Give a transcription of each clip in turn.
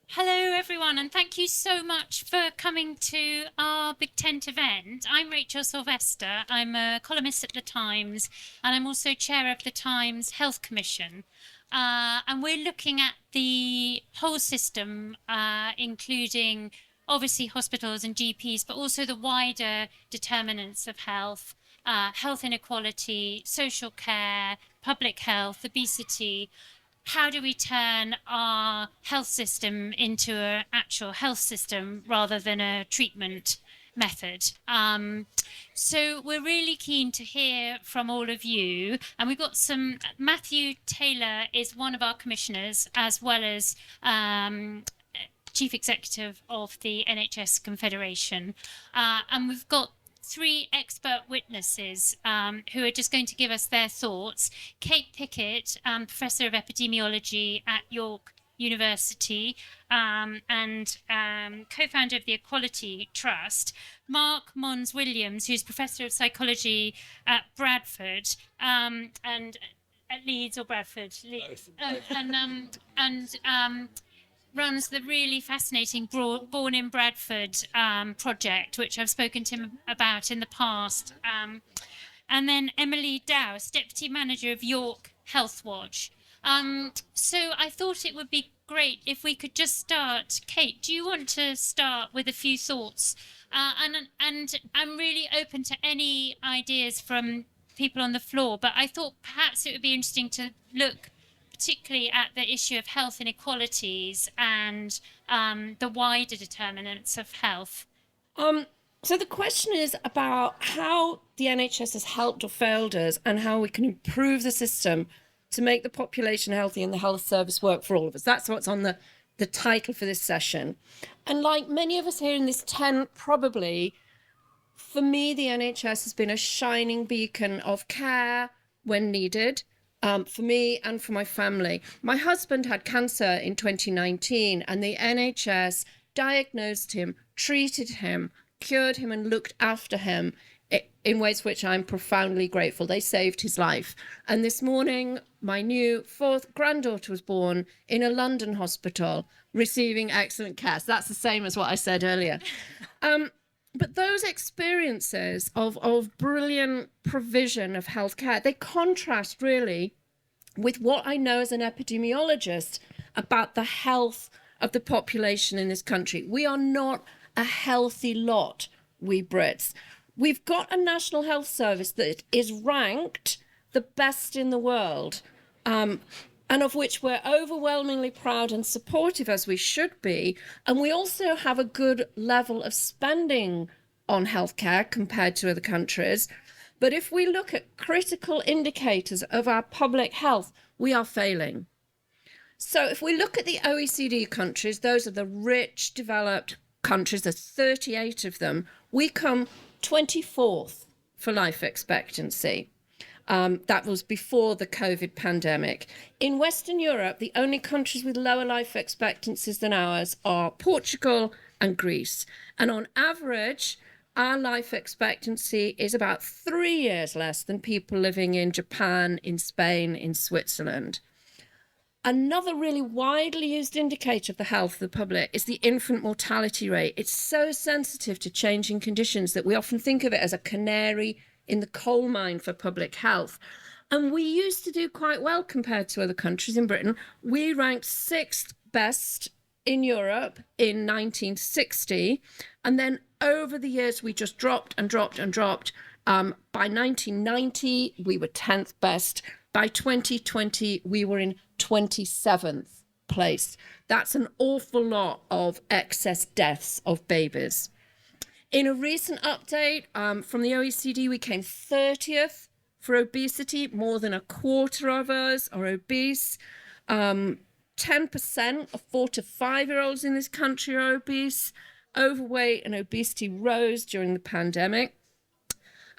Hello, everyone, and thank you so much for coming to our Big Tent event. I'm Rachel Sylvester. I'm a columnist at The Times, and I'm also chair of the Times Health Commission. And we're looking at the whole system, including obviously hospitals and GPs, but also the wider determinants of health, health inequality, social care, public health, obesity. How do we turn our health system into an actual health system rather than a treatment method? So we're really keen to hear from all of you. And we've got Matthew Taylor is one of our commissioners, as well as Chief Executive of the NHS Confederation. And we've got three expert witnesses who are just going to give us their thoughts. Kate Pickett, Professor of Epidemiology at York University and co-founder of the Equality Trust. Mark Mon-Williams, who's Professor of Psychology at Bradford and at Leeds or Bradford. Runs the really fascinating Born in Bradford project, which I've spoken to him about in the past. And then Emily Douse, Deputy Manager of York Healthwatch. So I thought it would be great if we could just start. Kate, do you want to start with a few thoughts? And I'm really open to any ideas from people on the floor, but I thought perhaps it would be interesting to look particularly at the issue of health inequalities and the wider determinants of health. So the question is about how the NHS has helped or failed us and how we can improve the system to make the population healthy and the health service work for all of us. That's what's on the title for this session. And like many of us here in this tent, probably, for me, the NHS has been a shining beacon of care when needed. For me and for my family. My husband had cancer in 2019 and the NHS diagnosed him, treated him, cured him and looked after him in ways which I'm profoundly grateful. They saved his life. And this morning, my new fourth granddaughter was born in a London hospital, receiving excellent care. So that's the same as what I said earlier. But those experiences of brilliant provision of healthcare, they contrast really with what I know as an epidemiologist about the health of the population in this country. We are not a healthy lot, we Brits. We've got a National Health Service that is ranked the best in the world, and of which we're overwhelmingly proud and supportive, as we should be. And we also have a good level of spending on healthcare compared to other countries. But if we look at critical indicators of our public health, we are failing. So if we look at the OECD countries, those are the rich, developed countries, there's 38 of them, we come 24th for life expectancy. That was before the COVID pandemic. In Western Europe, the only countries with lower life expectancies than ours are Portugal and Greece. And on average, our life expectancy is about 3 years less than people living in Japan, in Spain, in Switzerland. Another really widely used indicator of the health of the public is the infant mortality rate. It's so sensitive to changing conditions that we often think of it as a canary in the coal mine for public health. And we used to do quite well compared to other countries. In Britain, we ranked 6th best in Europe in 1960. And then over the years, we just dropped and dropped and dropped. By 1990, we were 10th best. By 2020, we were in 27th place. That's an awful lot of excess deaths of babies. In a recent update from the OECD, we came 30th for obesity. More than a quarter of us are obese. 10% of 4 to 5-year-olds in this country are obese. Overweight and obesity rose during the pandemic.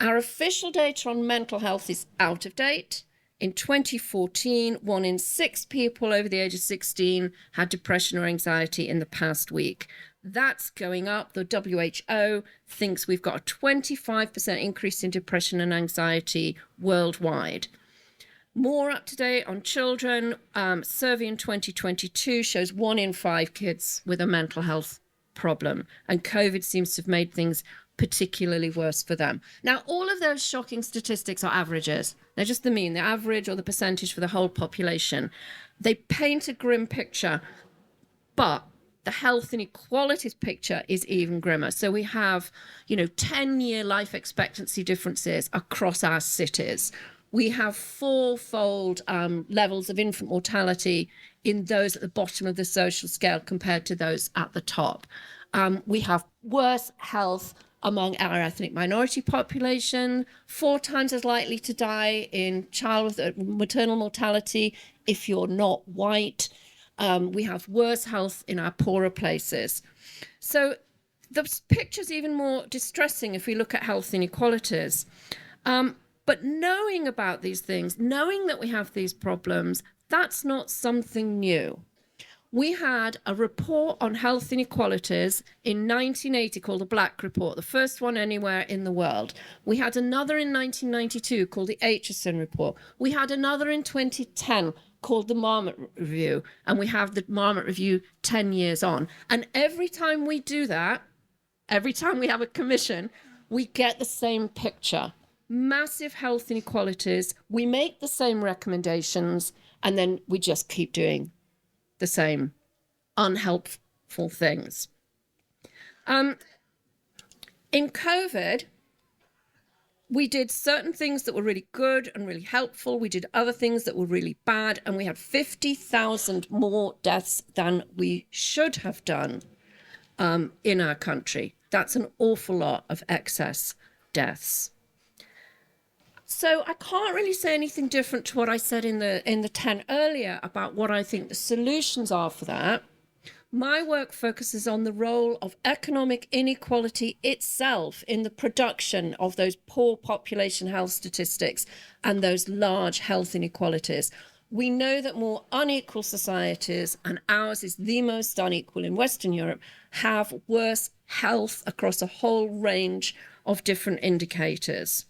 Our official data on mental health is out of date. In 2014, 1 in 6 people over the age of 16 had depression or anxiety in the past week. That's going up. The WHO thinks we've got a 25% increase in depression and anxiety worldwide. More up to date on children. Survey in 2022 shows 1 in 5 kids with a mental health problem, and COVID seems to have made things particularly worse for them. Now, all of those shocking statistics are averages. They're just the mean, the average or the percentage for the whole population. They paint a grim picture, but the health inequalities picture is even grimmer. So we have, 10-year life expectancy differences across our cities. We have 4-fold levels of infant mortality in those at the bottom of the social scale compared to those at the top. We have worse health among our ethnic minority population, 4 times as likely to die in maternal mortality if you're not white. We have worse health in our poorer places. So the picture's even more distressing if we look at health inequalities. But knowing about these things, knowing that we have these problems, that's not something new. We had a report on health inequalities in 1980 called the Black Report, the first one anywhere in the world. We had another in 1992 called the Aitchison Report. We had another in 2010 called the Marmot Review, and we have the Marmot Review 10 years on. And every time we do that, every time we have a commission, we get the same picture. Massive health inequalities. We make the same recommendations, and then we just keep doing the same unhelpful things. In COVID, we did certain things that were really good and really helpful. We did other things that were really bad, and we had 50,000 more deaths than we should have done in our country. That's an awful lot of excess deaths. So I can't really say anything different to what I said in the 10 earlier about what I think the solutions are for that. My work focuses on the role of economic inequality itself in the production of those poor population health statistics and those large health inequalities. We know that more unequal societies, and ours is the most unequal in Western Europe, have worse health across a whole range of different indicators.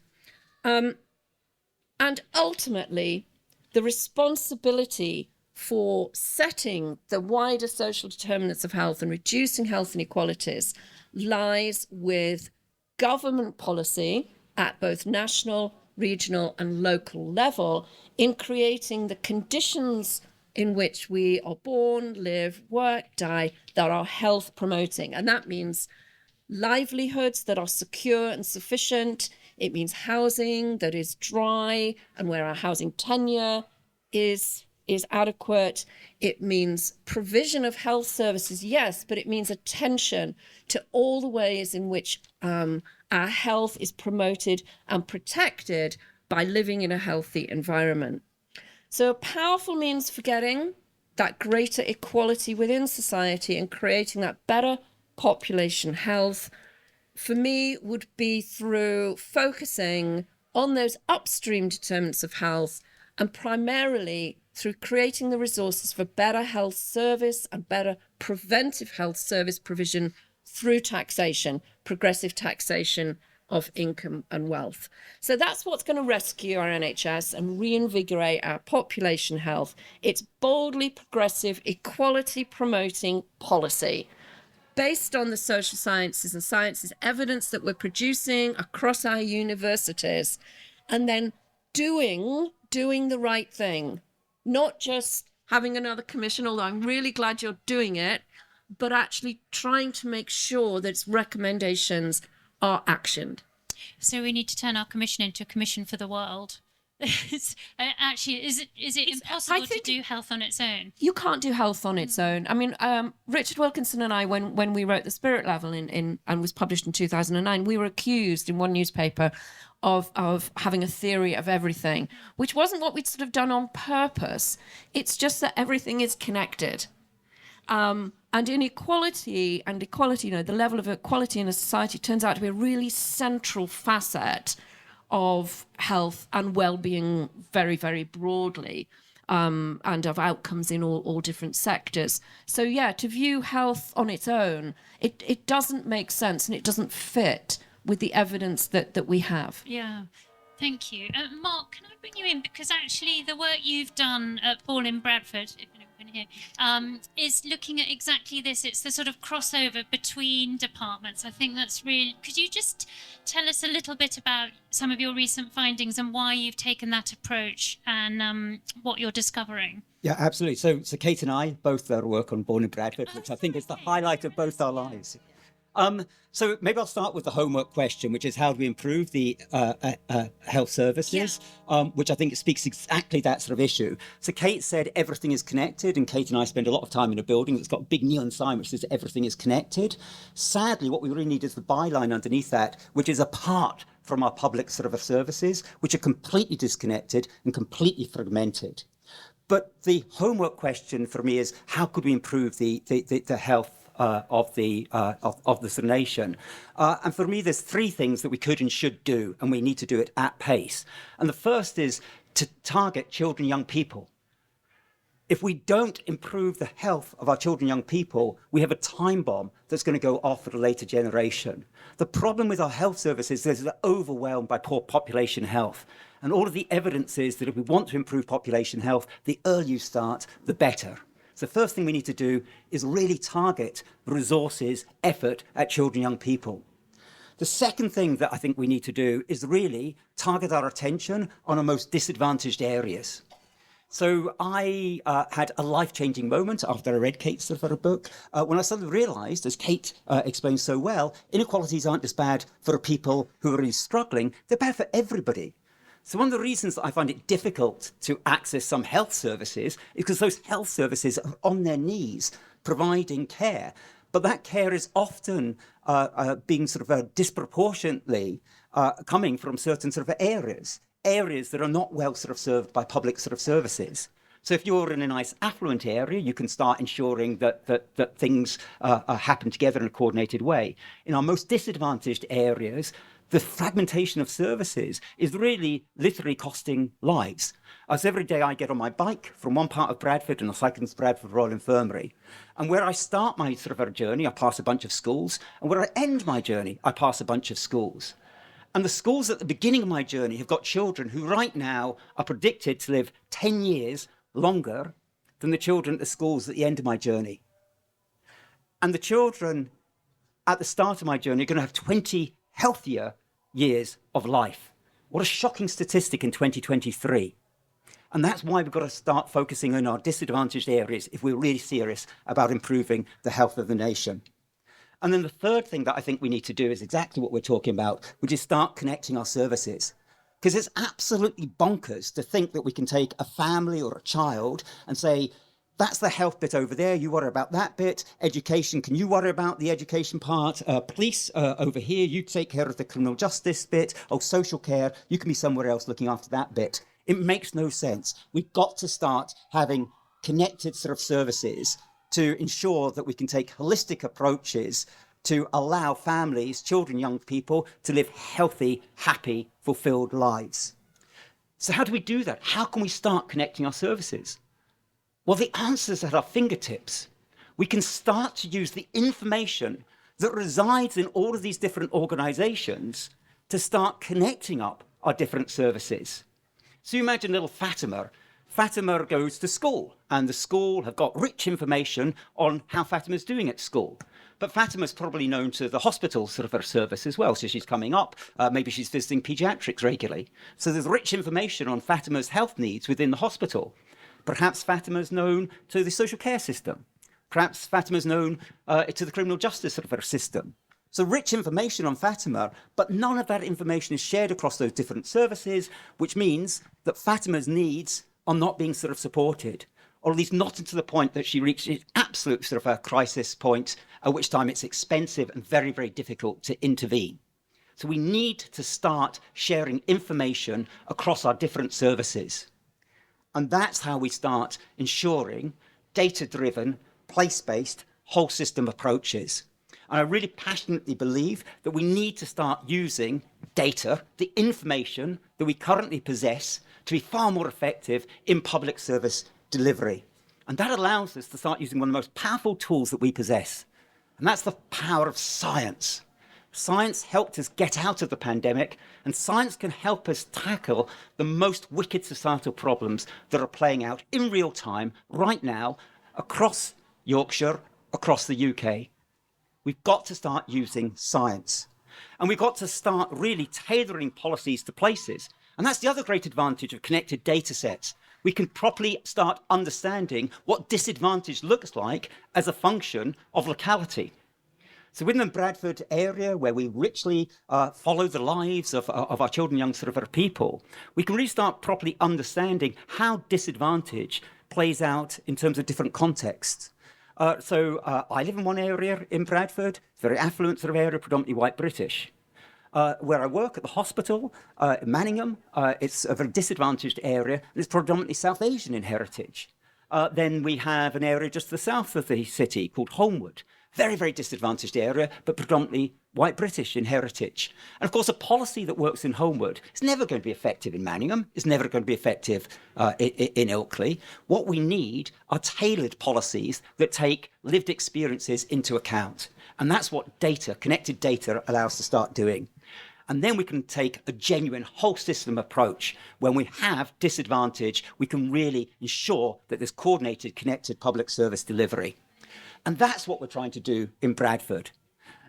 And ultimately, the responsibility for setting the wider social determinants of health and reducing health inequalities lies with government policy at both national, regional, and local level in creating the conditions in which we are born, live, work, die, that are health promoting. And that means livelihoods that are secure and sufficient. It means housing that is dry and where our housing tenure is adequate. It means provision of health services, yes, but it means attention to all the ways in which our health is promoted and protected by living in a healthy environment. So a powerful means for getting that greater equality within society and creating that better population health, for me, would be through focusing on those upstream determinants of health, and primarily through creating the resources for better health service and better preventive health service provision through taxation, progressive taxation of income and wealth. So that's what's going to rescue our NHS and reinvigorate our population health. It's boldly progressive, equality promoting policy based on the social sciences and sciences evidence that we're producing across our universities, and then doing the right thing, not just having another commission, although I'm really glad you're doing it, but actually trying to make sure that its recommendations are actioned. So we need to turn our commission into a commission for the world. Actually, is it impossible to do health on its own? You can't do health on its own. I mean, Richard Wilkinson and I, when we wrote The Spirit Level and was published in 2009, we were accused in one newspaper of having a theory of everything, which wasn't what we'd sort of done on purpose. It's just that everything is connected. And inequality and equality, the level of equality in a society turns out to be a really central facet of health and well-being very, very broadly, and of outcomes in all different sectors. So yeah, to view health on its own, it doesn't make sense, and it doesn't fit with the evidence that we have. Yeah. Thank you. Mark, can I bring you in? Because actually the work you've done at Ball in Bradford, if anyone can hear, is looking at exactly this. It's the sort of crossover between departments. I think that's really... Could you just tell us a little bit about some of your recent findings and why you've taken that approach and what you're discovering? Yeah, absolutely. So Kate and I both work on Born in Bradford, which I think is the highlight of both our lives. So maybe I'll start with the homework question, which is how do we improve the health services, which I think speaks exactly that sort of issue. So Kate said everything is connected, and Kate and I spend a lot of time in a building that's got a big neon sign which says everything is connected. Sadly, what we really need is the byline underneath that, which is apart from our public sort of services, which are completely disconnected and completely fragmented. But the homework question for me is how could we improve the health of the sort of nation? And for me, there's three things that we could and should do, and we need to do it at pace. And the first is to target children and young people. If we don't improve the health of our children and young people, we have a time bomb that's going to go off for the later generation. The problem with our health services is they're overwhelmed by poor population health. And all of the evidence is that if we want to improve population health, the earlier you start, the better. So the first thing we need to do is really target resources, effort at children and young people. The second thing that I think we need to do is really target our attention on our most disadvantaged areas. So I had a life-changing moment after I read Kate's book, when I suddenly realised, as Kate explained so well, inequalities aren't just bad for people who are really struggling, they're bad for everybody. So one of the reasons that I find it difficult to access some health services is because those health services are on their knees providing care. But that care is often being disproportionately coming from certain areas that are not well served by public services. So if you're in a nice affluent area, you can start ensuring that things happen together in a coordinated way. In our most disadvantaged areas, the fragmentation of services is really literally costing lives. As every day I get on my bike from one part of Bradford and I cycle to Bradford Royal Infirmary. And where I start my journey, I pass a bunch of schools. And where I end my journey, I pass a bunch of schools. And the schools at the beginning of my journey have got children who right now are predicted to live 10 years longer than the children at the schools at the end of my journey. And the children at the start of my journey are going to have 20 healthier years of life. What a shocking statistic in 2023. And that's why we've got to start focusing on our disadvantaged areas if we're really serious about improving the health of the nation. And then the third thing that I think we need to do is exactly what we're talking about, which is start connecting our services. Because it's absolutely bonkers to think that we can take a family or a child and say, that's the health bit over there, you worry about that bit. Education, can you worry about the education part? Police over here, you take care of the criminal justice bit. Oh, social care, you can be somewhere else looking after that bit. It makes no sense. We've got to start having connected services to ensure that we can take holistic approaches to allow families, children, young people to live healthy, happy, fulfilled lives. So how do we do that? How can we start connecting our services? Well, the answer's at our fingertips. We can start to use the information that resides in all of these different organizations to start connecting up our different services. So you imagine little Fatima. Fatima goes to school, and the school have got rich information on how Fatima's doing at school. But Fatima's probably known to the hospital service as well, so she's coming up. Maybe she's visiting pediatrics regularly. So there's rich information on Fatima's health needs within the hospital. Perhaps Fatima's known to the social care system. Perhaps Fatima's known to the criminal justice system. So rich information on Fatima, but none of that information is shared across those different services, which means that Fatima's needs are not being supported, or at least not to the point that she reaches absolute a crisis point, at which time it's expensive and very, very difficult to intervene. So we need to start sharing information across our different services. And that's how we start ensuring data-driven, place-based, whole system approaches. And I really passionately believe that we need to start using data, the information that we currently possess, to be far more effective in public service delivery. And that allows us to start using one of the most powerful tools that we possess. And that's the power of science. Science helped us get out of the pandemic, and science can help us tackle the most wicked societal problems that are playing out in real time right now across Yorkshire, across the UK. We've got to start using science. And we've got to start really tailoring policies to places. And that's the other great advantage of connected data sets. We can properly start understanding what disadvantage looks like as a function of locality. So within the Bradford area, where we richly follow the lives of our children, young sort of people, we can really start properly understanding how disadvantage plays out in terms of different contexts. I live in one area in Bradford, it's a very affluent sort of area, predominantly white British. Where I work at the hospital, Manningham, it's a very disadvantaged area, and it's predominantly South Asian in heritage. Then we have an area just to the south of the city called Holmwood. Very, very disadvantaged area, but predominantly white British in heritage. And of course, a policy that works in Holmwood is never going to be effective in Manningham, is never going to be effective in Ilkley. What we need are tailored policies that take lived experiences into account. And that's what data, connected data, allows us to start doing. And then we can take a genuine whole system approach. When we have disadvantage, we can really ensure that there's coordinated, connected public service delivery. And that's what we're trying to do in Bradford.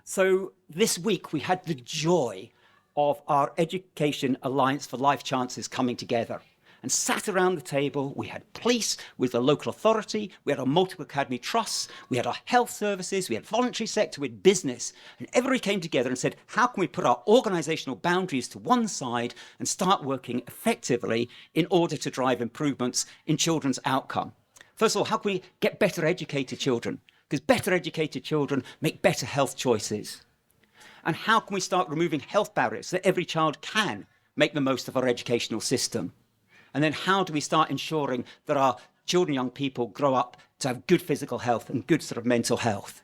So this week we had the joy of our Education Alliance for Life Chances coming together. And sat around the table, we had police with the local authority, we had our multiple academy trusts, we had our health services, we had voluntary sector, we had business. And everybody came together and said, how can we put our organisational boundaries to one side and start working effectively in order to drive improvements in children's outcome? First of all, how can we get better educated children? Because better educated children make better health choices. And how can we start removing health barriers so that every child can make the most of our educational system? And then how do we start ensuring that our children, young people grow up to have good physical health and good sort of mental health?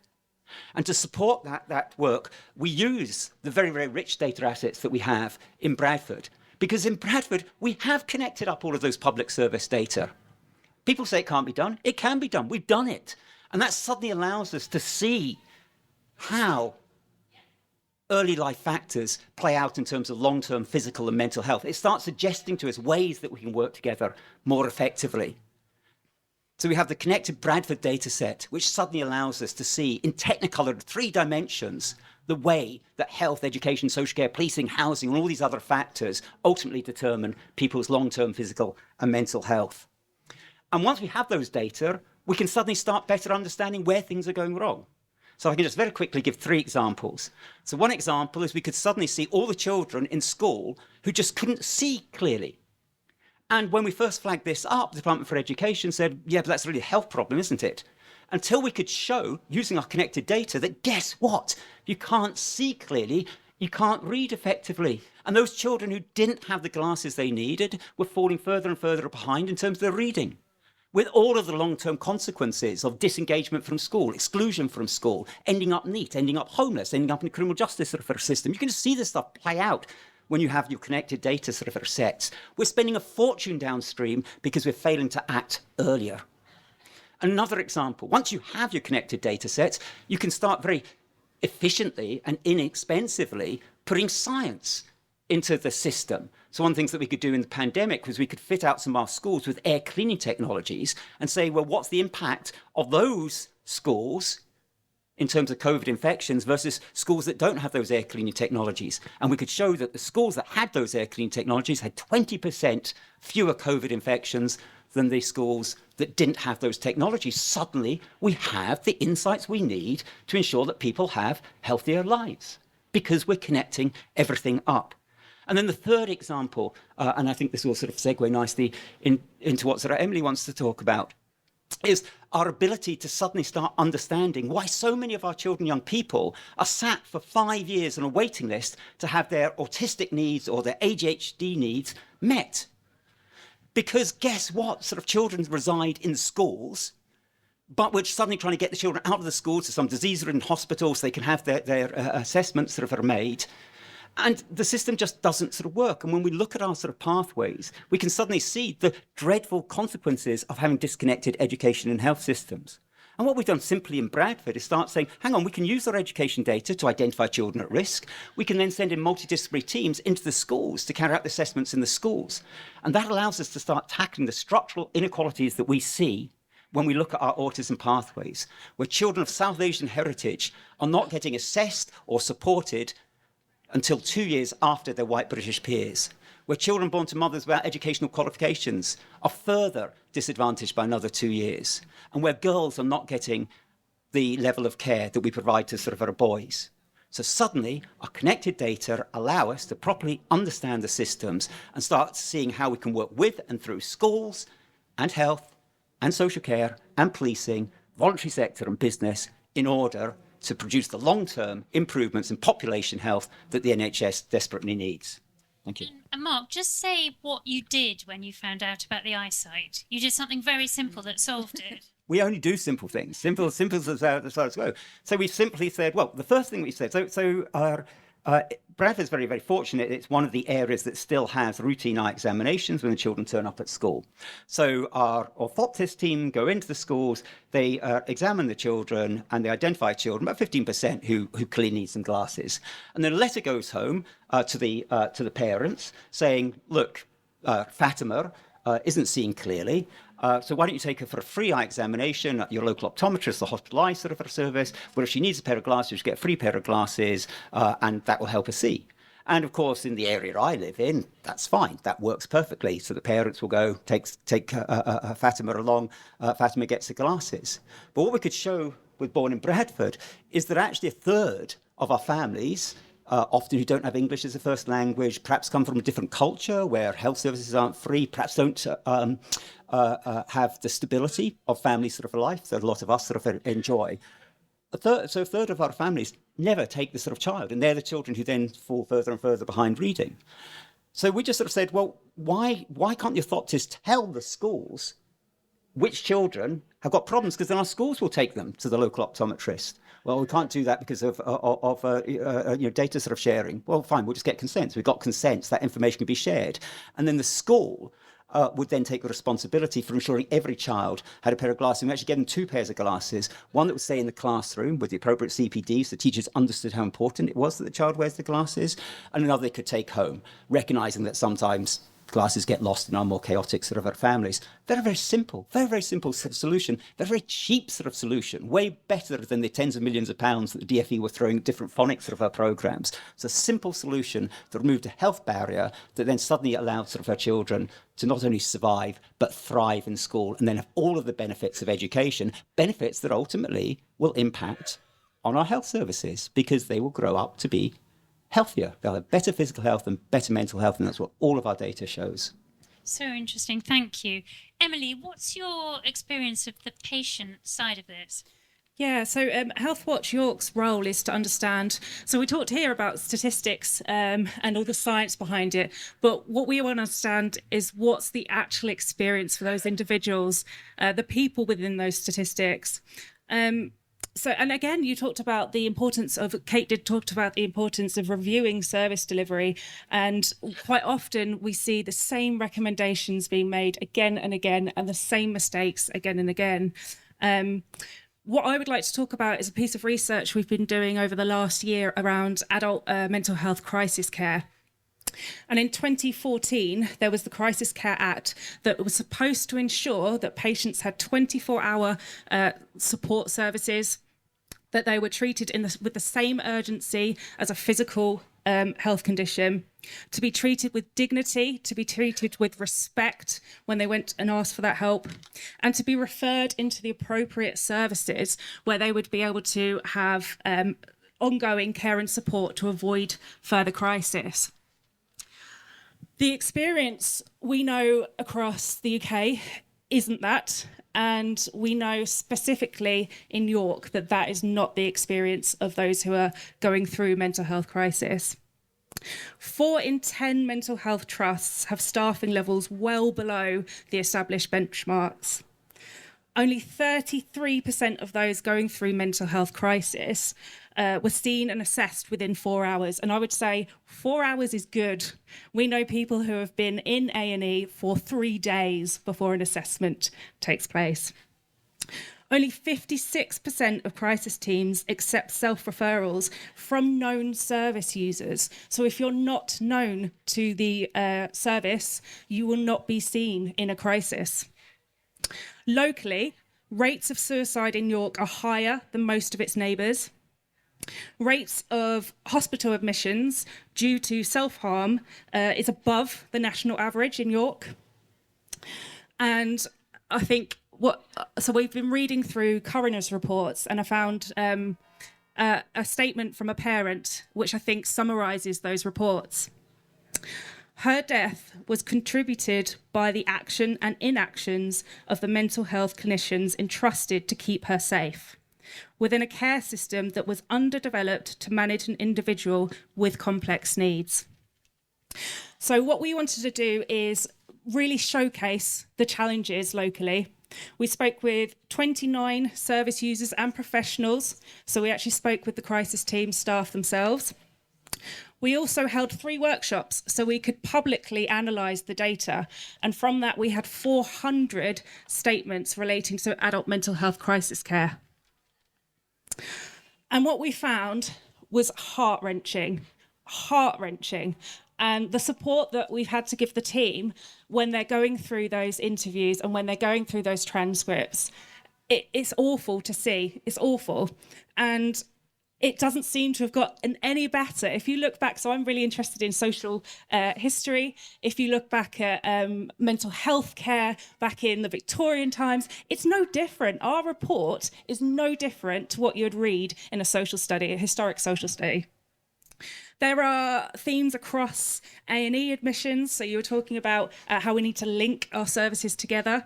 And to support that work, we use the very, very rich data assets that we have in Bradford. Because in Bradford, we have connected up all of those public service data. People say it can't be done. It can be done. We've done it. And that suddenly allows us to see how early life factors play out in terms of long-term physical and mental health. It starts suggesting to us ways that we can work together more effectively. So we have the connected Bradford data set, which suddenly allows us to see in technicolor 3 dimensions the way that health, education, social care, policing, housing, and all these other factors ultimately determine people's long-term physical and mental health. And once we have those data, we can suddenly start better understanding where things are going wrong. So I can just very quickly give 3 examples. So one example is we could suddenly see all the children in school who just couldn't see clearly. And when we first flagged this up, the Department for Education said, yeah, but that's really a health problem, isn't it? Until we could show, using our connected data, that guess what? You can't see clearly, you can't read effectively. And those children who didn't have the glasses they needed were falling further and further behind in terms of their reading, with all of the long-term consequences of disengagement from school, exclusion from school, ending up neat, ending up homeless, ending up in the criminal justice sort of system. You can just see this stuff play out when you have your connected data sort of sets. We're spending a fortune downstream because we're failing to act earlier. Another example, once you have your connected data sets, you can start very efficiently and inexpensively putting science into the system. So one of the things that we could do in the pandemic was we could fit out some of our schools with air cleaning technologies and say, well, what's the impact of those schools in terms of COVID infections versus schools that don't have those air cleaning technologies? And we could show that the schools that had those air cleaning technologies had 20% fewer COVID infections than the schools that didn't have those technologies. Suddenly, we have the insights we need to ensure that people have healthier lives because we're connecting everything up. And then the third example, and I think this will sort of segue nicely into what sort of Emily wants to talk about, is our ability to suddenly start understanding why so many of our children, young people, are sat for 5 years on a waiting list to have their autistic needs or their ADHD needs met. Because guess what? Sort of children reside in schools, but we're suddenly trying to get the children out of the schools to some disease-ridden hospitals so they can have their assessments sort of are made. And the system just doesn't sort of work. And when we look at our sort of pathways, we can suddenly see the dreadful consequences of having disconnected education and health systems. And what we've done simply in Bradford is start saying, hang on, we can use our education data to identify children at risk. We can then send in multidisciplinary teams into the schools to carry out the assessments in the schools. And that allows us to start tackling the structural inequalities that we see when we look at our autism pathways, where children of South Asian heritage are not getting assessed or supported until 2 years after their white British peers, where children born to mothers without educational qualifications are further disadvantaged by another 2 years, and where girls are not getting the level of care that we provide to sort of our boys. So suddenly, our connected data allow us to properly understand the systems and start seeing how we can work with and through schools and health and social care and policing, voluntary sector and business in order to produce the long-term improvements in population health that the NHS desperately needs. Thank you. And Mark, just say what you did when you found out about the eyesight. You did something very simple that solved it. We only do simple things, simple as far as go. So we simply said, well, the first thing we said, Bradford's very, very fortunate. It's one of the areas that still has routine eye examinations when the children turn up at school. So our orthoptist team go into the schools, they examine the children, and they identify children, about 15% who clearly need some glasses. And then a letter goes home to the parents saying, look, Fatima isn't seeing clearly. So why don't you take her for a free eye examination at your local optometrist, the hospital eye sort of service, where if she needs a pair of glasses, she get a free pair of glasses, and that will help her see. And of course, in the area I live in, that's fine. That works perfectly. So the parents will go take Fatima along. Fatima gets the glasses. But what we could show with Born in Bradford is that actually a third of our families, often who don't have English as a first language, perhaps come from a different culture where health services aren't free, perhaps don't have the stability of family sort of life that a lot of us sort of enjoy. A third of our families never take this sort of child, and they're the children who then fall further and further behind reading. So we just sort of said, well, why can't your orthoptist tell the schools which children have got problems, because then our schools will take them to the local optometrist. Well, we can't do that because of data sort of sharing. Well, fine, we'll just get consent. So we've got consent, so that information can be shared. And then the school would then take the responsibility for ensuring every child had a pair of glasses. We actually gave them 2 pairs of glasses, one that would stay in the classroom with the appropriate CPD, so teachers understood how important it was that the child wears the glasses, and another they could take home, recognising that sometimes glasses get lost in our more chaotic sort of our families. Very, very simple sort of solution, very, very cheap sort of solution, way better than the tens of millions of pounds that the DFE were throwing at different phonics sort of our programmes. It's a simple solution that removed a health barrier that then suddenly allowed sort of our children to not only survive, but thrive in school and then have all of the benefits of education, benefits that ultimately will impact on our health services because they will grow up to be healthier. They'll have better physical health and better mental health, and that's what all of our data shows. So interesting. Thank you. Emily, what's your experience of the patient side of this? Yeah, so Healthwatch York's role is to understand. So we talked here about statistics and all the science behind it, but what we want to understand is what's the actual experience for those individuals, the people within those statistics. So, and again, you talked about the importance of, Kate did talk about the importance of reviewing service delivery. And quite often we see the same recommendations being made again and again, and the same mistakes again and again. What I would like to talk about is a piece of research we've been doing over the last year around adult mental health crisis care. And in 2014, there was the Crisis Care Act that was supposed to ensure that patients had 24-hour support services, that they were treated with the same urgency as a physical health condition, to be treated with dignity, to be treated with respect when they went and asked for that help, and to be referred into the appropriate services where they would be able to have ongoing care and support to avoid further crisis. The experience we know across the UK isn't that, and we know specifically in York that that is not the experience of those who are going through mental health crisis. 4 in 10 mental health trusts have staffing levels well below the established benchmarks. Only 33% of those going through mental health crisis were seen and assessed within 4 hours. And I would say 4 hours is good. We know people who have been in A&E for 3 days before an assessment takes place. Only 56% of crisis teams accept self-referrals from known service users. So if you're not known to the service, you will not be seen in a crisis. Locally, rates of suicide in York are higher than most of its neighbours. Rates of hospital admissions due to self-harm is above the national average in York. And I think so we've been reading through coroner's reports, and I found a statement from a parent which I think summarises those reports. Her death was contributed by the action and inactions of the mental health clinicians entrusted to keep her safe, within a care system that was underdeveloped to manage an individual with complex needs. So what we wanted to do is really showcase the challenges locally. We spoke with 29 service users and professionals, so we actually spoke with the crisis team staff themselves. We also held 3 workshops so we could publicly analyse the data, and from that we had 400 statements relating to adult mental health crisis care. And what we found was heart-wrenching. And the support that we've had to give the team when they're going through those interviews and when they're going through those transcripts, it's awful to see. It's awful. And it doesn't seem to have gotten any better. If you look back, so I'm really interested in social history. If you look back at mental health care back in the Victorian times, it's no different. Our report is no different to what you'd read in a social study, a historic social study. There are themes across A&E admissions. So you were talking about how we need to link our services together.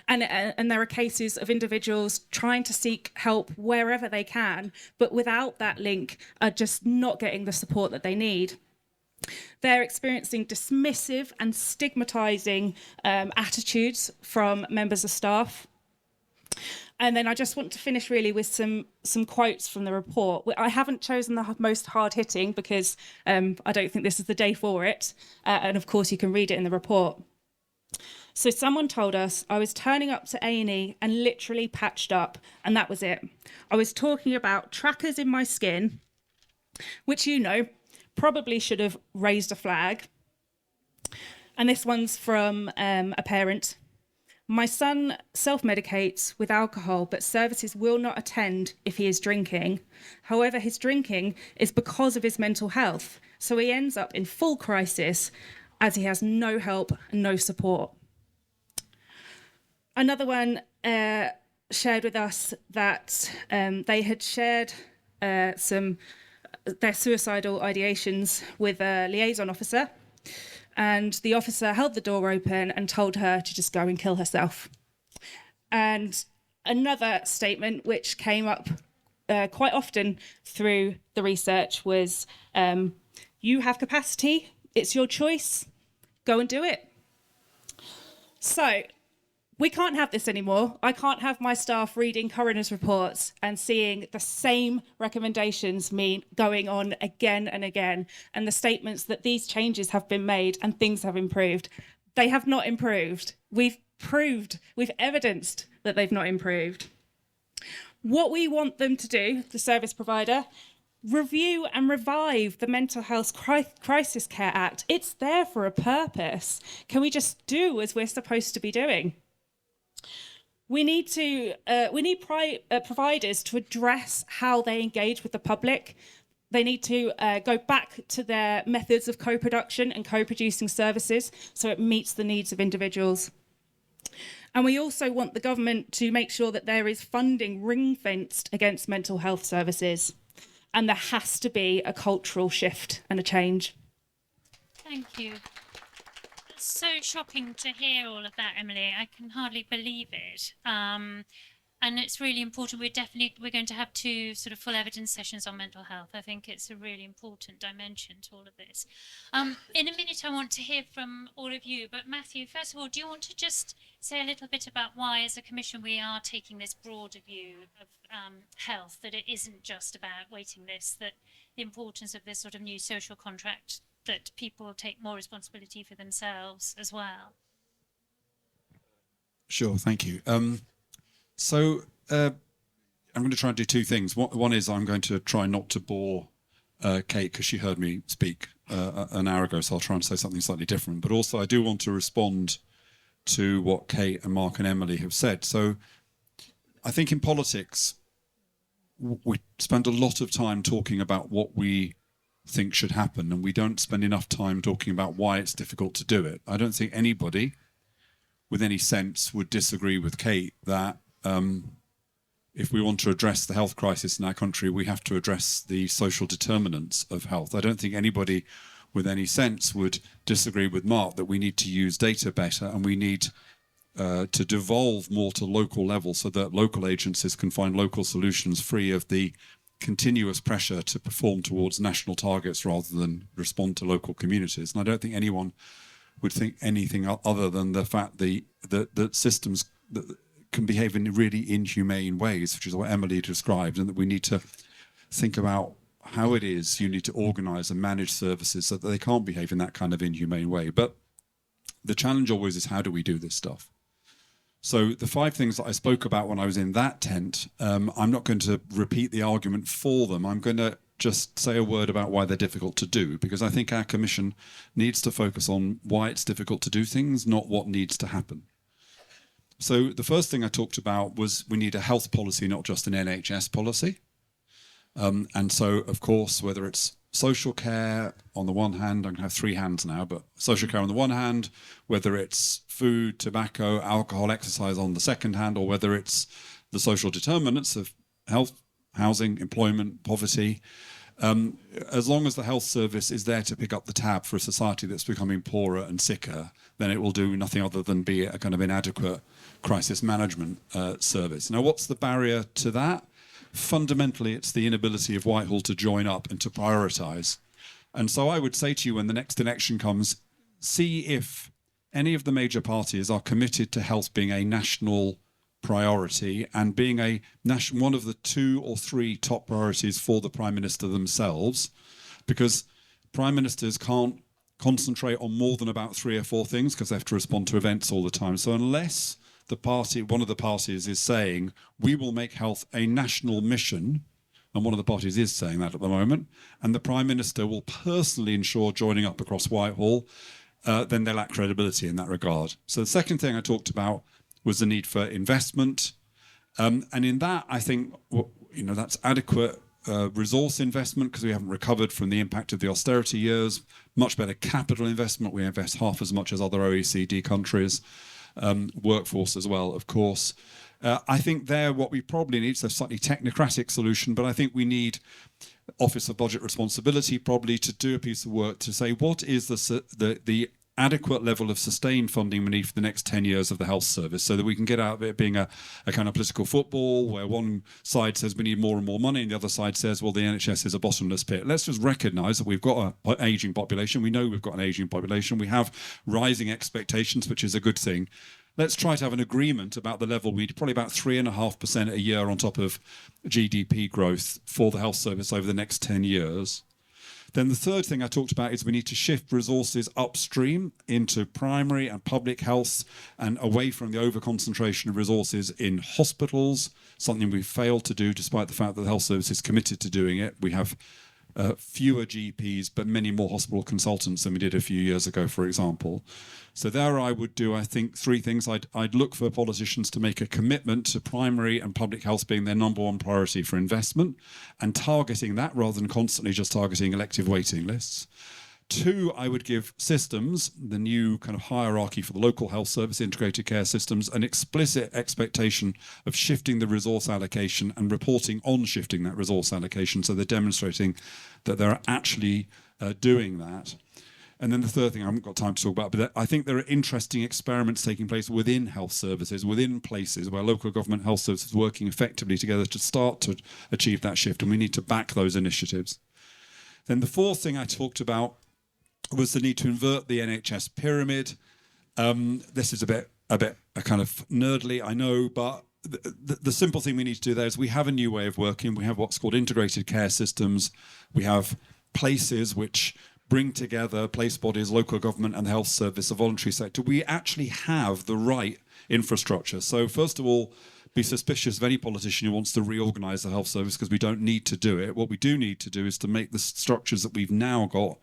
And there are cases of individuals trying to seek help wherever they can, but without that link are just not getting the support that they need. They're experiencing dismissive and stigmatising attitudes from members of staff. And then I just want to finish really with some quotes from the report. I haven't chosen the most hard-hitting because I don't think this is the day for it. And of course, you can read it in the report. So someone told us, I was turning up to A&E and literally patched up, and that was it. I was talking about trackers in my skin, which, you know, probably should have raised a flag. And this one's from a parent. My son self-medicates with alcohol, but services will not attend if he is drinking. However, his drinking is because of his mental health, so he ends up in full crisis as he has no help and no support. Another one shared with us that they had shared their suicidal ideations with a liaison officer, and the officer held the door open and told her to just go and kill herself. And another statement which came up quite often through the research was, you have capacity, it's your choice, go and do it. So we can't have this anymore. I can't have my staff reading coroner's reports and seeing the same recommendations going on again and again, and the statements that these changes have been made and things have improved. They have not improved. We've evidenced that they've not improved. What we want them to do, the service provider, review and revive the Mental Health Crisis Care Act. It's there for a purpose. Can we just do as we're supposed to be doing? We need providers to address how they engage with the public. They need to go back to their methods of co-production and co-producing services so it meets the needs of individuals. And we also want the government to make sure that there is funding ring-fenced against mental health services. And there has to be a cultural shift and a change. Thank you. It's so shocking to hear all of that, Emily. I can hardly believe it. And it's really important. We're going to have 2 sort of full evidence sessions on mental health. I think it's a really important dimension to all of this. In a minute, I want to hear from all of you. But Matthew, first of all, do you want to just say a little bit about why, as a commission, we are taking this broader view of health, that it isn't just about waiting lists, that the importance of this sort of new social contract, that people take more responsibility for themselves as well? Sure, thank you. So I'm going to try and do two things. One is I'm going to try not to bore Kate, because she heard me speak an hour ago, so I'll try and say something slightly different. But also I do want to respond to what Kate and Mark and Emily have said. So I think in politics, we spend a lot of time talking about what we think should happen, and we don't spend enough time talking about why it's difficult to do it. I don't think anybody with any sense would disagree with Kate that if we want to address the health crisis in our country, we have to address the social determinants of health. I don't think anybody with any sense would disagree with Mark that we need to use data better, and we need to devolve more to local level so that local agencies can find local solutions free of the continuous pressure to perform towards national targets rather than respond to local communities. And I don't think anyone would think anything other than the fact that systems that can behave in really inhumane ways, which is what Emily described, and that we need to think about how it is you need to organise and manage services so that they can't behave in that kind of inhumane way. But the challenge always is, how do we do this stuff? So the 5 things that I spoke about when I was in that tent, I'm not going to repeat the argument for them. I'm going to just say a word about why they're difficult to do, because I think our commission needs to focus on why it's difficult to do things, not what needs to happen. So the first thing I talked about was we need a health policy, not just an NHS policy. And so, of course, whether it's social care on the one hand, I'm going to have 3 hands now, but social care on the one hand, whether it's food, tobacco, alcohol, exercise on the second hand, or whether it's the social determinants of health, housing, employment, poverty, as long as the health service is there to pick up the tab for a society that's becoming poorer and sicker, then it will do nothing other than be a kind of inadequate crisis management service. Now, what's the barrier to that? Fundamentally, it's the inability of Whitehall to join up and to prioritise. And so I would say to you, when the next election comes, see if any of the major parties are committed to health being a national priority and being one of the 2 or 3 top priorities for the Prime Minister themselves, because Prime Ministers can't concentrate on more than about 3 or 4 things because they have to respond to events all the time. So unless one of the parties is saying, we will make health a national mission, and one of the parties is saying that at the moment, and the Prime Minister will personally ensure joining up across Whitehall, then they lack credibility in that regard. So the second thing I talked about was the need for investment. And in that, I think, that's adequate resource investment, because we haven't recovered from the impact of the austerity years. Much better capital investment. We invest half as much as other OECD countries. Workforce as well, of course. I think what we probably need is a slightly technocratic solution, but I think we need Office of Budget Responsibility probably to do a piece of work to say what is the adequate level of sustained funding we need for the next 10 years of the health service, so that we can get out of it being a kind of political football where one side says we need more and more money and the other side says, well, the NHS is a bottomless pit. Let's just recognise that we've got an ageing population. We know we've got an ageing population. We have rising expectations, which is a good thing. Let's try to have an agreement about the level. We need probably about 3.5% a year on top of GDP growth for the health service over the next 10 years. Then the third thing I talked about is we need to shift resources upstream into primary and public health and away from the over-concentration of resources in hospitals, something we've failed to do despite the fact that the health service is committed to doing it. We have fewer GPs, but many more hospital consultants than we did a few years ago, for example. So there I would do, I think, 3 things. I'd look for politicians to make a commitment to primary and public health being their number 1 priority for investment and targeting that rather than constantly just targeting elective waiting lists. 2, I would give systems, the new kind of hierarchy for the local health service, integrated care systems, an explicit expectation of shifting the resource allocation and reporting on shifting that resource allocation, so they're demonstrating that they're actually doing that. And then the third thing I haven't got time to talk about, but I think there are interesting experiments taking place within health services, within places where local government health services are working effectively together to start to achieve that shift, and we need to back those initiatives. Then the fourth thing I talked about was the need to invert the NHS pyramid. This is a bit kind of nerdly, I know, but the simple thing we need to do there is we have a new way of working. We have what's called integrated care systems. We have places which bring together place bodies, local government and the health service, the voluntary sector. We actually have the right infrastructure. So first of all, be suspicious of any politician who wants to reorganise the health service, because we don't need to do it. What we do need to do is to make the structures that we've now got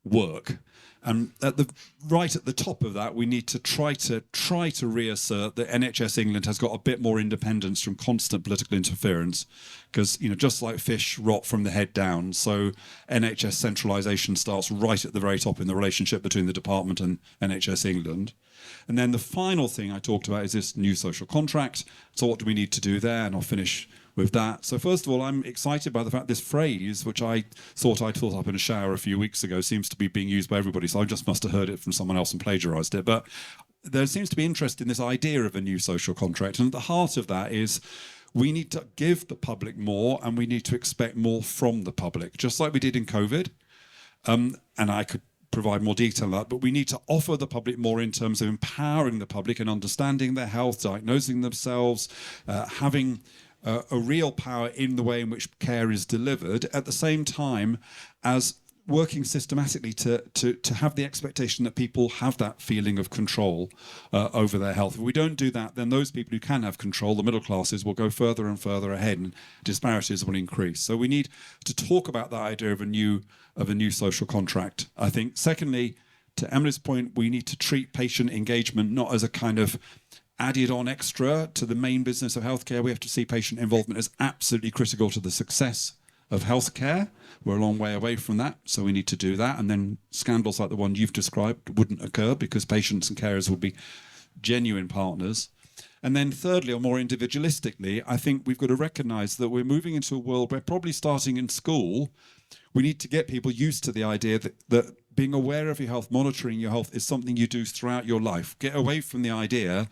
work. And right at the top of that, we need to try to reassert that NHS England has got a bit more independence from constant political interference, because just like fish rot from the head down, so NHS centralisation starts right at the very top in the relationship between the department and NHS England. And then the final thing I talked about is this new social contract. So what do we need to do there? And I'll finish with that. So first of all, I'm excited by the fact this phrase, which I thought I'd thought up in a shower a few weeks ago, seems to be being used by everybody. So I just must have heard it from someone else and plagiarised it. But there seems to be interest in this idea of a new social contract. And at the heart of that is we need to give the public more, and we need to expect more from the public, just like we did in COVID. And I could provide more detail on that, but we need to offer the public more in terms of empowering the public and understanding their health, diagnosing themselves, having a real power in the way in which care is delivered, at the same time as working systematically to have the expectation that people have that feeling of control over their health. If we don't do that, then those people who can have control, the middle classes, will go further and further ahead, and disparities will increase. So we need to talk about that idea of a new social contract, I think. Secondly, to Emily's point, we need to treat patient engagement not as a kind of added on extra to the main business of healthcare. We have to see patient involvement as absolutely critical to the success of healthcare. We're a long way away from that, so we need to do that. And then scandals like the one you've described wouldn't occur, because patients and carers would be genuine partners. And then thirdly, or more individualistically, I think we've got to recognise that we're moving into a world where, probably starting in school, we need to get people used to the idea that being aware of your health, monitoring your health, is something you do throughout your life. Get away from the idea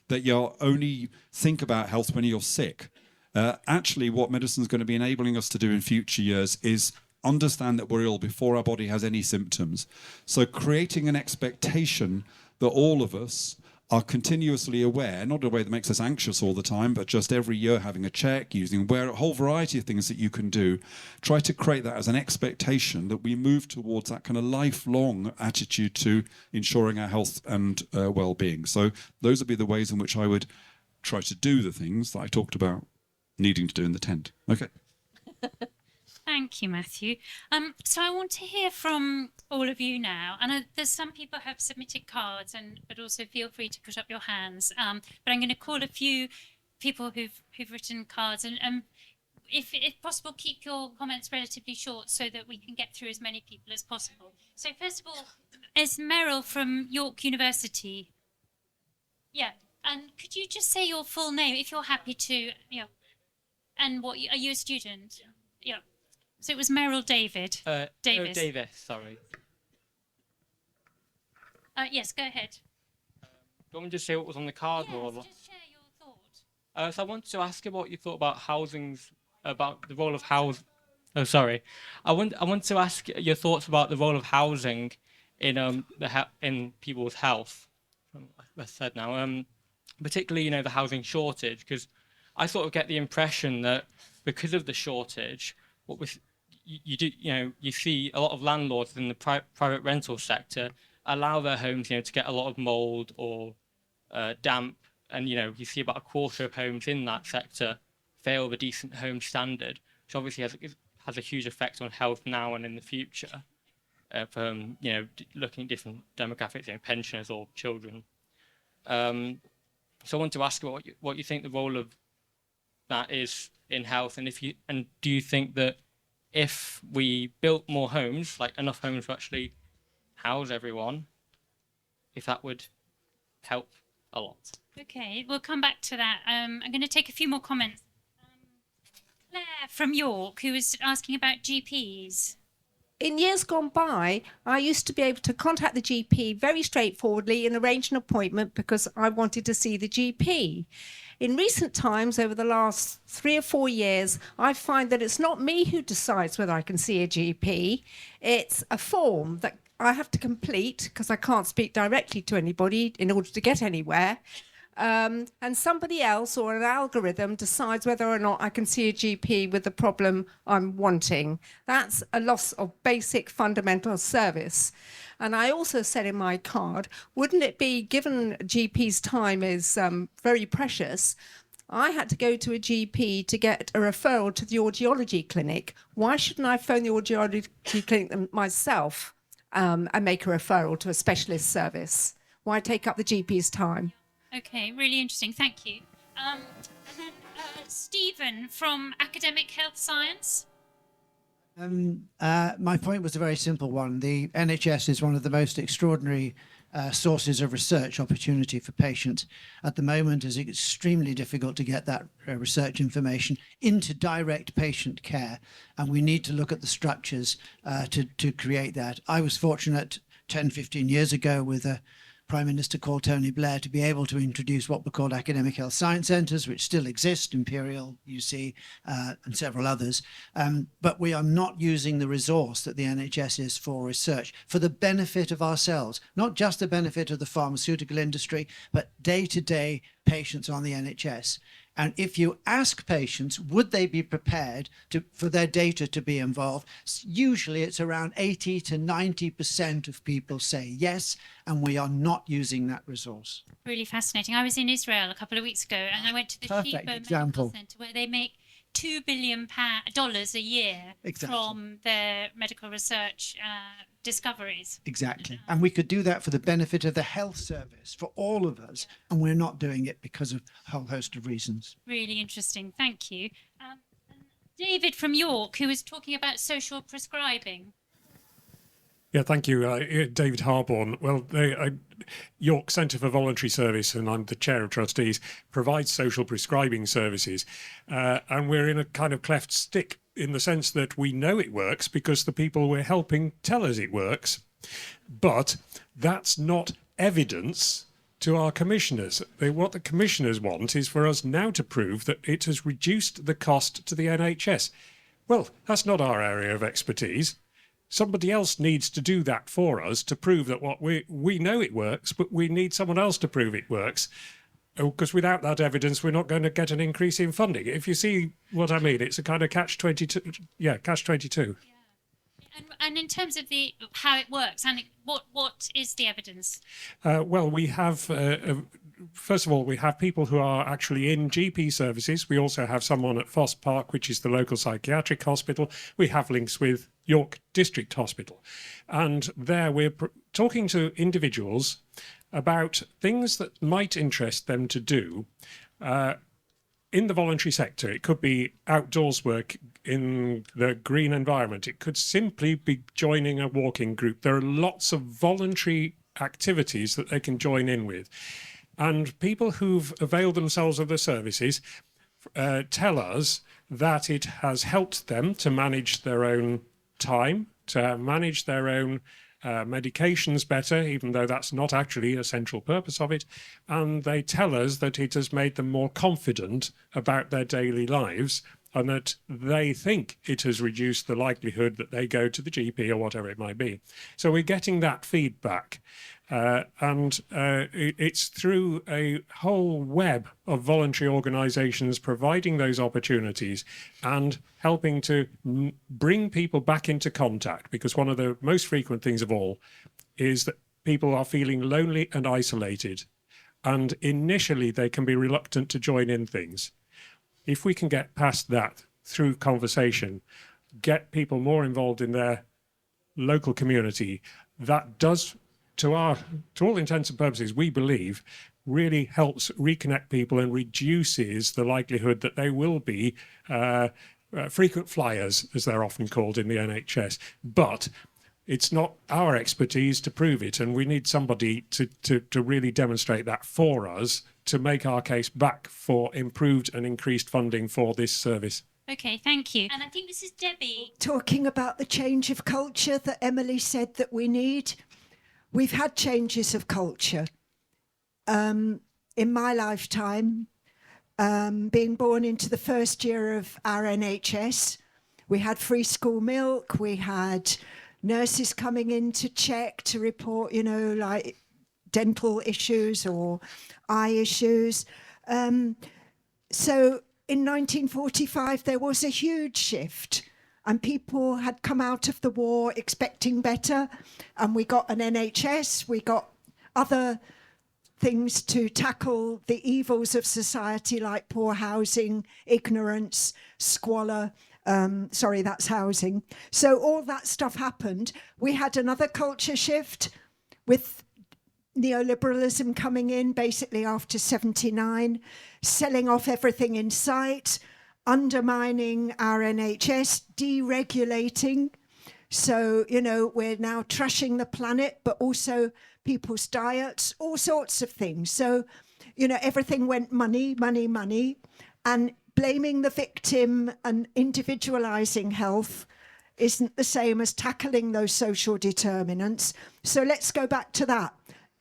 that you'll only think about health when you're sick. Actually, what medicine is going to be enabling us to do in future years is understand that we're ill before our body has any symptoms. So creating an expectation that all of us are continuously aware, not in a way that makes us anxious all the time, but just every year having a check, using a whole variety of things that you can do. Try to create that as an expectation that we move towards that kind of lifelong attitude to ensuring our health and well-being. So those would be the ways in which I would try to do the things that I talked about needing to do in the tent. Okay. Thank you, Matthew. So I want to hear from all of you now. And there's some people who have submitted cards, but also feel free to put up your hands. But I'm going to call a few people who've written cards. And if possible, keep your comments relatively short so that we can get through as many people as possible. So first of all, is Meryl from York University. Yeah. And could you just say your full name, if you're happy to? Yeah. And are you a student? Yeah. So it was Meryl Davis. Oh, Davis, sorry. Yes, go ahead. Do you want me to say what was on the card? Yes, or? just share your thought. So I wanted to ask you what you thought about about the role of housing. Oh, sorry. I want to ask your thoughts about the role of housing in in people's health. That's said now. Particularly, the housing shortage, because I sort of get the impression that because of the shortage, you see a lot of landlords in the private rental sector allow their homes, to get a lot of mold or damp, and you see about a quarter of homes in that sector fail the decent home standard, which obviously has a huge effect on health now and in the future. From looking at different demographics, pensioners or children. So I want to ask you what you think the role of that is in health, and do you think that if we built more homes, like enough homes to actually house everyone, if that would help a lot? Okay, we'll come back to that. I'm going to take a few more comments. Claire from York, who was asking about GPs. In years gone by, I used to be able to contact the GP very straightforwardly and arrange an appointment because I wanted to see the GP. In recent times, over the last 3 or 4 years, I find that it's not me who decides whether I can see a GP. It's a form that I have to complete because I can't speak directly to anybody in order to get anywhere. And somebody else or an algorithm decides whether or not I can see a GP with the problem I'm wanting. That's a loss of basic fundamental service. And I also said in my card, wouldn't it be, given GP's time is very precious, I had to go to a GP to get a referral to the audiology clinic. Why shouldn't I phone the audiology clinic myself and make a referral to a specialist service? Why take up the GP's time? Okay, really interesting. Thank you. And then Stephen from Academic Health Science. My point was a very simple one. The NHS is one of the most extraordinary sources of research opportunity for patients. At the moment, it's extremely difficult to get that research information into direct patient care, and we need to look at the structures to create that. I was fortunate 10, 15 years ago with a Prime Minister called Tony Blair to be able to introduce what were called academic health science centres, which still exist, Imperial, UC, and several others. But we are not using the resource that the NHS is for research, for the benefit of ourselves, not just the benefit of the pharmaceutical industry, but day-to-day patients on the NHS. And if you ask patients, would they be prepared for their data to be involved? Usually it's around 80 to 90% of people say yes, and we are not using that resource. Really fascinating. I was in Israel a couple of weeks ago, and I went to the Sheba Medical Center, where they make $2 billion a year from their medical research discoveries. Exactly. And we could do that for the benefit of the health service, for all of us, and we're not doing it because of a whole host of reasons. Really interesting. Thank you. David from York, who was talking about social prescribing. Yeah, thank you, David Harborne. Well, the York Centre for Voluntary Service, and I'm the chair of trustees, provides social prescribing services. And we're in a kind of cleft stick in the sense that we know it works because the people we're helping tell us it works. But that's not evidence to our commissioners. What the commissioners want is for us now to prove that it has reduced the cost to the NHS. Well, that's not our area of expertise. Somebody else needs to do that for us to prove that what we know it works, but we need someone else to prove it works. Because without that evidence, we're not going to get an increase in funding. If you see what I mean, it's a kind of catch-22. Yeah, catch-22. Yeah. And in terms of how it works, and what is the evidence? Well, we have... First of all, we have people who are actually in GP services. We also have someone at Foss Park, which is the local psychiatric hospital. We have links with York District Hospital. And there we're talking to individuals about things that might interest them to do in the voluntary sector. It could be outdoors work in the green environment. It could simply be joining a walking group. There are lots of voluntary activities that they can join in with. And people who've availed themselves of the services tell us that it has helped them to manage their own time, to manage their own medications better, even though that's not actually a central purpose of it. And they tell us that it has made them more confident about their daily lives, and that they think it has reduced the likelihood that they go to the GP or whatever it might be. So we're getting that feedback. And it's through a whole web of voluntary organisations providing those opportunities and helping to bring people back into contact, because one of the most frequent things of all is that people are feeling lonely and isolated, and initially they can be reluctant to join in things. If we can get past that through conversation, get people more involved in their local community, that does, to all intents and purposes, we believe, really helps reconnect people and reduces the likelihood that they will be frequent flyers, as they're often called in the NHS. But it's not our expertise to prove it, and we need somebody to really demonstrate that for us, to make our case back for improved and increased funding for this service. Okay, thank you. And I think this is Debbie. Talking about the change of culture that Emily said that we need. We've had changes of culture. In my lifetime, being born into the first year of our NHS, we had free school milk, we had nurses coming in to check, to report, like dental issues or eye issues. So in 1945, there was a huge shift, and people had come out of the war expecting better, and we got an NHS, we got other things to tackle the evils of society like poor housing, ignorance, squalor. Sorry, that's housing. So all that stuff happened. We had another culture shift with neoliberalism coming in basically after 79, selling off everything in sight, undermining our NHS, deregulating. So, you know, we're now trashing the planet, but also people's diets, all sorts of things. So, you know, everything went money, money, money. And blaming the victim and individualizing health isn't the same as tackling those social determinants. So let's go back to that.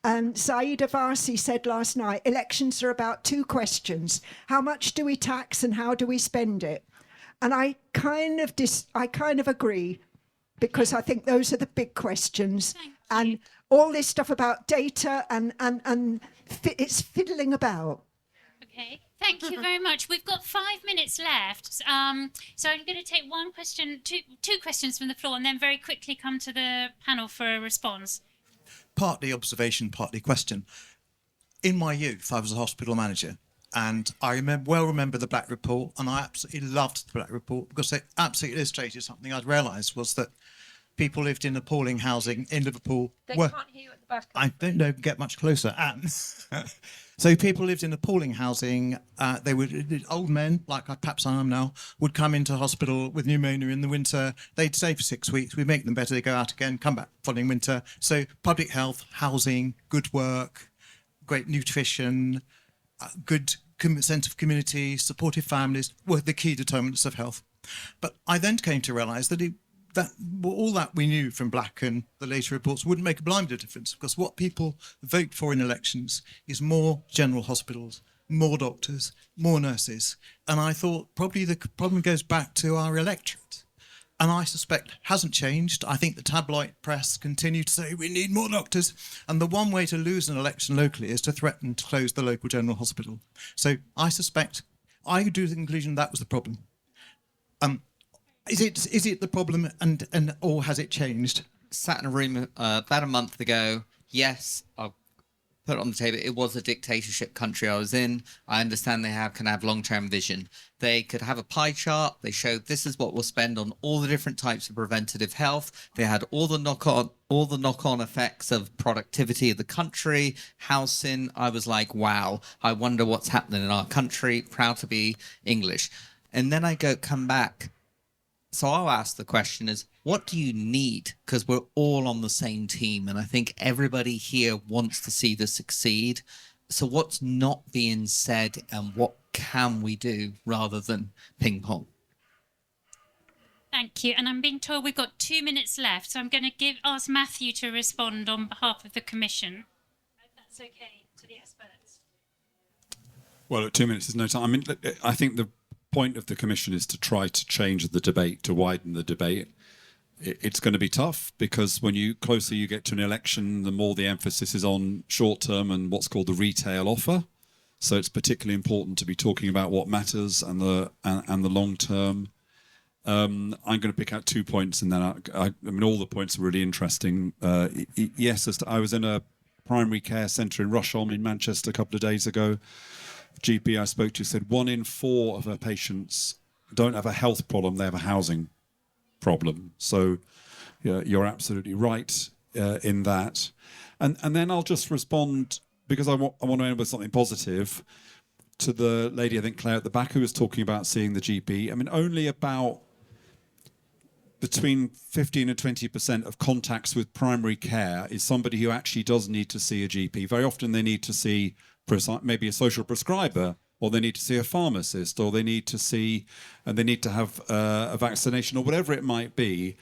Saeeda Varsi said last night, elections are about two questions. How much do we tax and how do we spend it? And I kind of agree, because I think those are the big questions. And all this stuff about data and it's fiddling about. Okay, thank you very much. We've got 5 minutes left. So I'm going to take one question, two questions from the floor, and then very quickly come to the panel for a response. Partly observation, partly question. In my youth, I was a hospital manager, and I remember the Black Report, and I absolutely loved the Black Report because it absolutely illustrated something I'd realised was that people lived in appalling housing in Liverpool. They can't hear you at the back. I don't know, get much closer. So people lived in appalling housing. They would, old men, like perhaps I am now, would come into hospital with pneumonia in the winter. They'd stay for 6 weeks. We'd make them better. They go out again, come back following winter. So public health, housing, good work, great nutrition, good sense of community, supportive families were the key determinants of health. But I then came to realise that all that we knew from Black and the later reports wouldn't make a blind bit of difference, because what people vote for in elections is more general hospitals, more doctors, more nurses. And I thought probably the problem goes back to our electorate. And I suspect hasn't changed. I think the tabloid press continue to say we need more doctors. And the one way to lose an election locally is to threaten to close the local general hospital. So I suspect, I drew the conclusion that was the problem. Is it the problem, and or has it changed? Sat in a room about a month ago. Yes, I'll put it on the table. It was a dictatorship country I was in. I understand they can have long-term vision. They could have a pie chart. They showed this is what we'll spend on all the different types of preventative health. They had all the knock-on effects of productivity of the country, housing. I was like, wow, I wonder what's happening in our country. Proud to be English. And then I come back. So I'll ask the question is, what do you need? Because we're all on the same team, and I think everybody here wants to see this succeed. So what's not being said, and what can we do rather than ping pong? Thank you. And I'm being told we've got 2 minutes left, so I'm going to ask Matthew to respond on behalf of the Commission. If that's okay to the experts. Well, 2 minutes is no time. I mean, I think the point of the Commission is to try to change the debate, to widen the debate. It's going to be tough, because when closer you get to an election, the more the emphasis is on short term and what's called the retail offer. So it's particularly important to be talking about what matters and the long term. I'm going to pick out 2 points, and then I mean all the points are really interesting. Yes, I was in a primary care centre in Rusholme in Manchester a couple of days ago. GP I spoke to said 1 in 4 of her patients don't have a health problem, they have a housing problem. So you're absolutely right in that. And then I'll just respond, because I want to end with something positive, to the lady, I think Claire at the back, who was talking about seeing the GP. I mean, only about between 15 and 20% of contacts with primary care is somebody who actually does need to see a GP. Very often they need to see maybe a social prescriber, or they need to see a pharmacist, or they need to have a vaccination, or whatever it might be.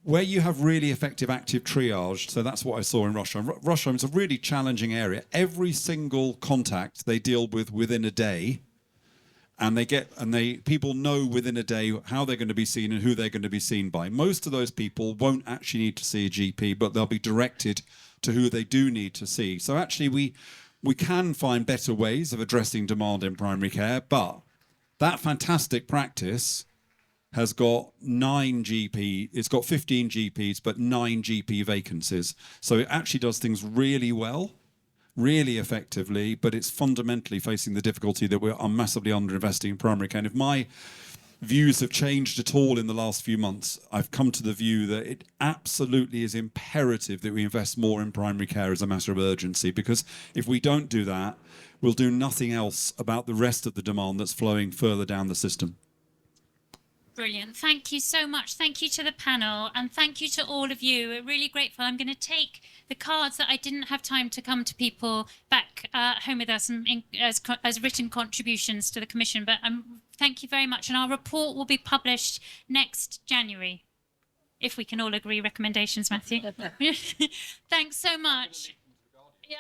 Where you have really effective active triage, so that's what I saw in Rusholme. Rusholme is a really challenging area. Every single contact they deal with within a day, and people know within a day how they're going to be seen and who they're going to be seen by. Most of those people won't actually need to see a GP, but they'll be directed to who they do need to see. So actually we can find better ways of addressing demand in primary care, but that fantastic practice has got 15 GPs, but 9 GP vacancies. So it actually does things really well, really effectively, but it's fundamentally facing the difficulty that we are massively underinvesting in primary care. And if my views have changed at all in the last few months, I've come to the view that it absolutely is imperative that we invest more in primary care as a matter of urgency, because if we don't do that, we'll do nothing else about the rest of the demand that's flowing further down the system. Brilliant. Thank you so much. Thank you to the panel, and thank you to all of you. We're really grateful. I'm going to take the cards that I didn't have time to come to people back home with us and as written contributions to the Commission. But thank you very much. And our report will be published next January, if we can all agree recommendations, Matthew. Thanks so much. Yeah.